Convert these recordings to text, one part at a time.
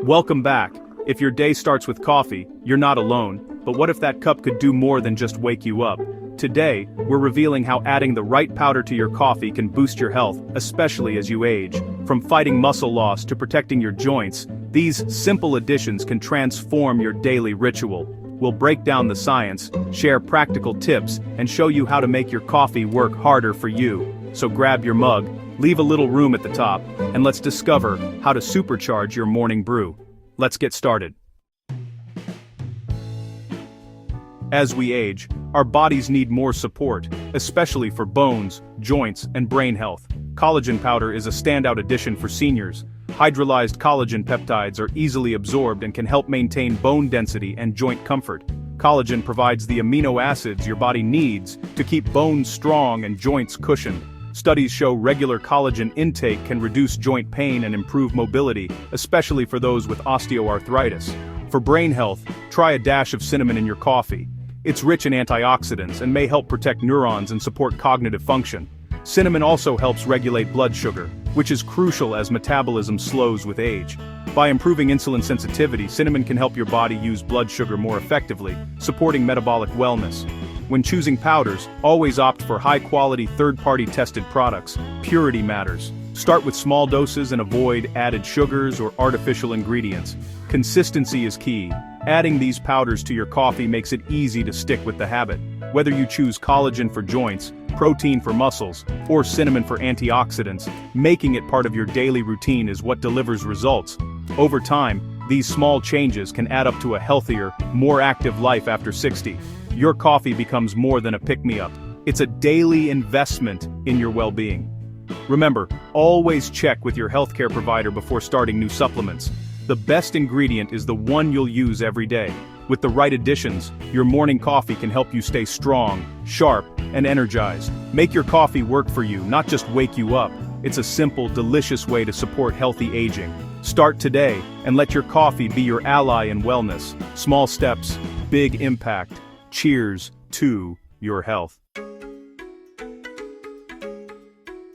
Welcome back. If your day starts with coffee, you're not alone, but what if that cup could do more than just wake you up? Today, we're revealing how adding the right powder to your coffee can boost your health, especially as you age. From fighting muscle loss to protecting your joints, these simple additions can transform your daily ritual. We'll break down the science, share practical tips, and show you how to make your coffee work harder for you. So grab your mug, leave a little room at the top, and let's discover how to supercharge your morning brew. Let's get started. As we age, our bodies need more support, especially for bones, joints, and brain health. Collagen powder is a standout addition for seniors. Hydrolyzed collagen peptides are easily absorbed and can help maintain bone density and joint comfort. Collagen provides the amino acids your body needs to keep bones strong and joints cushioned. Studies show regular collagen intake can reduce joint pain and improve mobility, especially for those with osteoarthritis. For brain health, try a dash of cinnamon in your coffee. It's rich in antioxidants and may help protect neurons and support cognitive function. Cinnamon also helps regulate blood sugar, which is crucial as metabolism slows with age. By improving insulin sensitivity, cinnamon can help your body use blood sugar more effectively, supporting metabolic wellness. When choosing powders, always opt for high-quality third-party tested products. Purity matters. Start with small doses and avoid added sugars or artificial ingredients. Consistency is key. Adding these powders to your coffee makes it easy to stick with the habit. Whether you choose collagen for joints, protein for muscles, or cinnamon for antioxidants, making it part of your daily routine is what delivers results. Over time, these small changes can add up to a healthier, more active life after 60. Your coffee becomes more than a pick-me-up. It's a daily investment in your well-being. Remember, always check with your healthcare provider before starting new supplements. The best ingredient is the one you'll use every day. With the right additions, your morning coffee can help you stay strong, sharp, and energized. Make your coffee work for you, not just wake you up. It's a simple, delicious way to support healthy aging. Start today, and let your coffee be your ally in wellness. Small steps, big impact. Cheers to your health.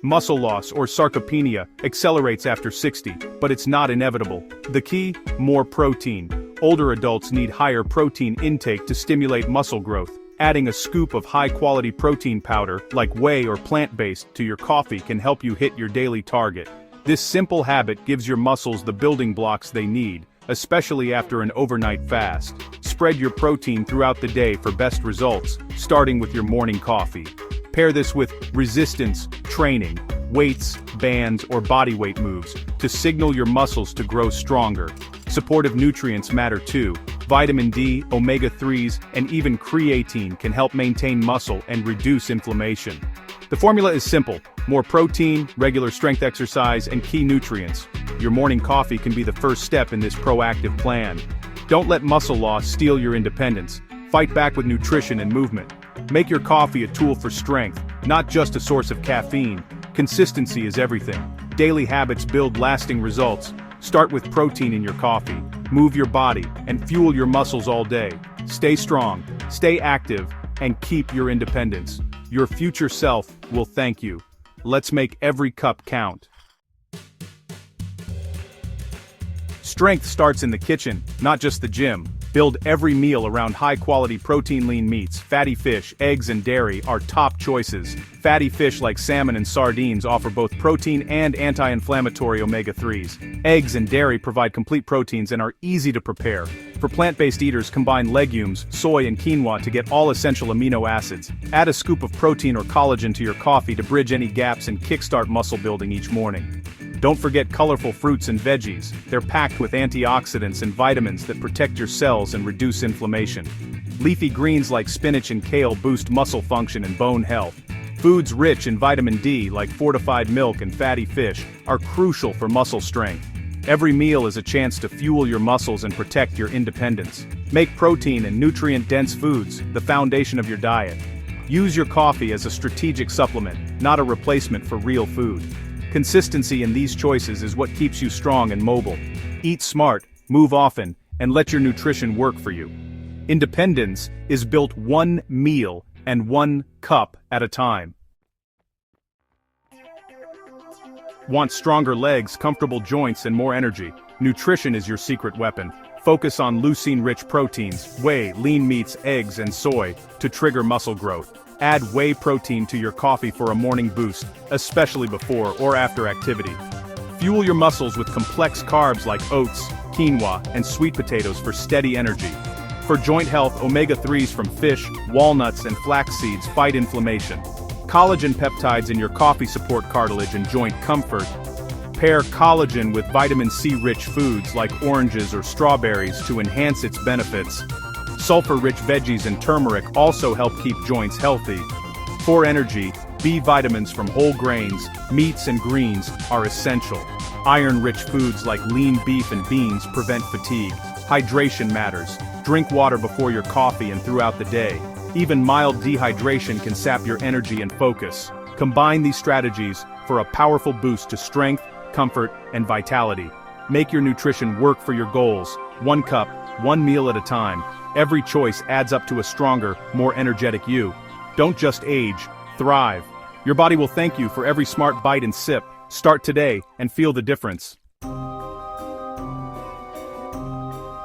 Muscle loss or sarcopenia accelerates after 60, but it's not inevitable. The key? More protein. Older adults need higher protein intake to stimulate muscle growth. Adding a scoop of high-quality protein powder, like whey or plant-based, to your coffee can help you hit your daily target. This simple habit gives your muscles the building blocks they need, especially after an overnight fast. Spread your protein throughout the day for best results, starting with your morning coffee. Pair this with resistance training, weights, bands, or bodyweight moves to signal your muscles to grow stronger. Supportive nutrients matter too. Vitamin D, omega-3s, and even creatine can help maintain muscle and reduce inflammation. The formula is simple: more protein, regular strength exercise, and key nutrients. Your morning coffee can be the first step in this proactive plan. Don't let muscle loss steal your independence. Fight back with nutrition and movement. Make your coffee a tool for strength, not just a source of caffeine. Consistency is everything. Daily habits build lasting results. Start with protein in your coffee. Move your body and fuel your muscles all day. Stay strong, stay active, and keep your independence. Your future self will thank you. Let's make every cup count. Strength starts in the kitchen, not just the gym. Build every meal around high-quality protein-lean meats. Fatty fish, eggs, and dairy are top choices. Fatty fish like salmon and sardines offer both protein and anti-inflammatory omega-3s. Eggs and dairy provide complete proteins and are easy to prepare. For plant-based eaters, combine legumes, soy, and quinoa to get all essential amino acids. Add a scoop of protein or collagen to your coffee to bridge any gaps and kickstart muscle building each morning. Don't forget colorful fruits and veggies. They're packed with antioxidants and vitamins that protect your cells and reduce inflammation. Leafy greens like spinach and kale boost muscle function and bone health. Foods rich in vitamin D like fortified milk and fatty fish are crucial for muscle strength. Every meal is a chance to fuel your muscles and protect your independence. Make protein and nutrient-dense foods the foundation of your diet. Use your coffee as a strategic supplement, not a replacement for real food. Consistency in these choices is what keeps you strong and mobile. Eat smart, move often, and let your nutrition work for you. Independence is built one meal and one cup at a time. Want stronger legs, comfortable joints, and more energy? Nutrition is your secret weapon. Focus on leucine-rich proteins, whey, lean meats, eggs, and soy, to trigger muscle growth. Add whey protein to your coffee for a morning boost, especially before or after activity. Fuel your muscles with complex carbs like oats, quinoa, and sweet potatoes for steady energy. For joint health, omega-3s from fish, walnuts, and flax seeds fight inflammation. Collagen peptides in your coffee support cartilage and joint comfort. Pair collagen with vitamin C-rich foods like oranges or strawberries to enhance its benefits. Sulfur-rich veggies and turmeric also help keep joints healthy. For energy, B vitamins from whole grains, meats and greens are essential. Iron-rich foods like lean beef and beans prevent fatigue. Hydration matters. Drink water before your coffee and throughout the day. Even mild dehydration can sap your energy and focus. Combine these strategies for a powerful boost to strength, comfort, and vitality. Make your nutrition work for your goals. 1 cup, 1 meal at a time. Every choice adds up to a stronger, more energetic you. Don't just age, thrive. Your body will thank you for every smart bite and sip. Start today and feel the difference.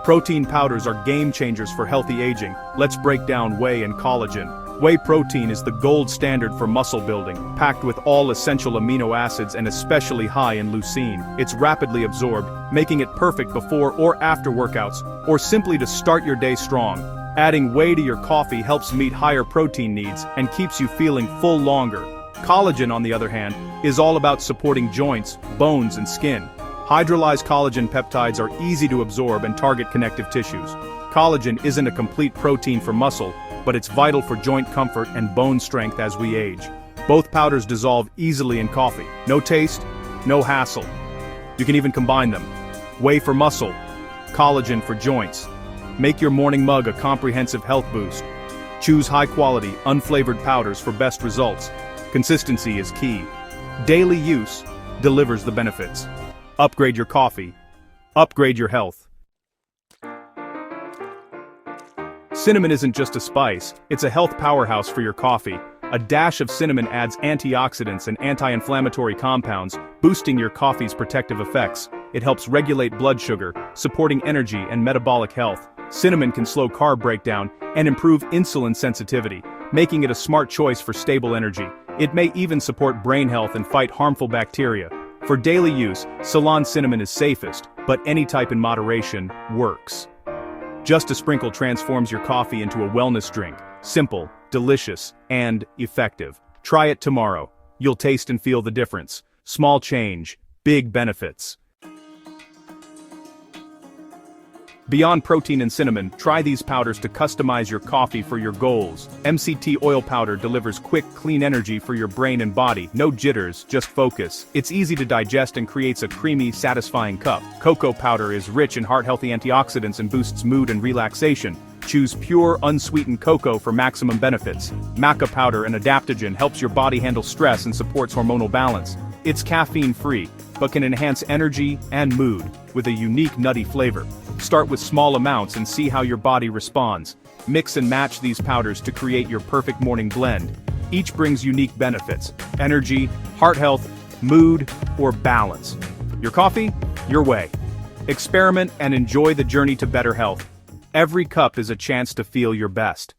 Protein powders are game changers for healthy aging. Let's break down whey and collagen. Whey protein is the gold standard for muscle building, packed with all essential amino acids and especially high in leucine. It's rapidly absorbed, making it perfect before or after workouts, or simply to start your day strong. Adding whey to your coffee helps meet higher protein needs and keeps you feeling full longer. Collagen, on the other hand, is all about supporting joints, bones, and skin. Hydrolyzed collagen peptides are easy to absorb and target connective tissues. Collagen isn't a complete protein for muscle, but it's vital for joint comfort and bone strength as we age. Both powders dissolve easily in coffee. No taste, no hassle. You can even combine them. Whey for muscle, collagen for joints. Make your morning mug a comprehensive health boost. Choose high-quality, unflavored powders for best results. Consistency is key. Daily use delivers the benefits. Upgrade your coffee. Upgrade your health. Cinnamon isn't just a spice, it's a health powerhouse for your coffee. A dash of cinnamon adds antioxidants and anti-inflammatory compounds, boosting your coffee's protective effects. It helps regulate blood sugar, supporting energy and metabolic health. Cinnamon can slow carb breakdown and improve insulin sensitivity, making it a smart choice for stable energy. It may even support brain health and fight harmful bacteria. For daily use, Ceylon cinnamon is safest, but any type in moderation works. Just a sprinkle transforms your coffee into a wellness drink. Simple, delicious, and effective. Try it tomorrow. You'll taste and feel the difference. Small change, big benefits. Beyond protein and cinnamon, try these powders to customize your coffee for your goals. MCT oil powder delivers quick, clean energy for your brain and body. No jitters, just focus. It's easy to digest and creates a creamy, satisfying cup. Cocoa powder is rich in heart-healthy antioxidants and boosts mood and relaxation. Choose pure, unsweetened cocoa for maximum benefits. Maca powder, an adaptogen, helps your body handle stress and supports hormonal balance. It's caffeine-free, but can enhance energy and mood with a unique nutty flavor. Start with small amounts and see how your body responds. Mix and match these powders to create your perfect morning blend. Each brings unique benefits: energy, heart health, mood, or balance. Your coffee, your way. Experiment and enjoy the journey to better health. Every cup is a chance to feel your best.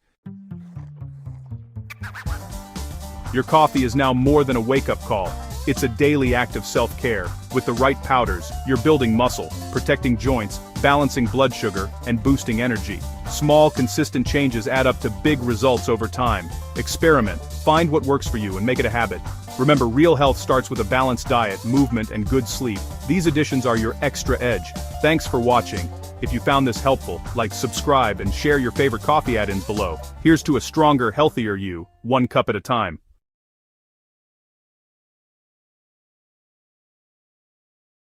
Your coffee is now more than a wake-up call. It's a daily act of self-care. With the right powders, you're building muscle, protecting joints, balancing blood sugar, and boosting energy. Small, consistent changes add up to big results over time. Experiment, find what works for you and make it a habit. Remember, real health starts with a balanced diet, movement, and good sleep. These additions are your extra edge. Thanks for watching. If you found this helpful, like, subscribe, and share your favorite coffee add-ins below. Here's to a stronger, healthier you, 1 cup at a time.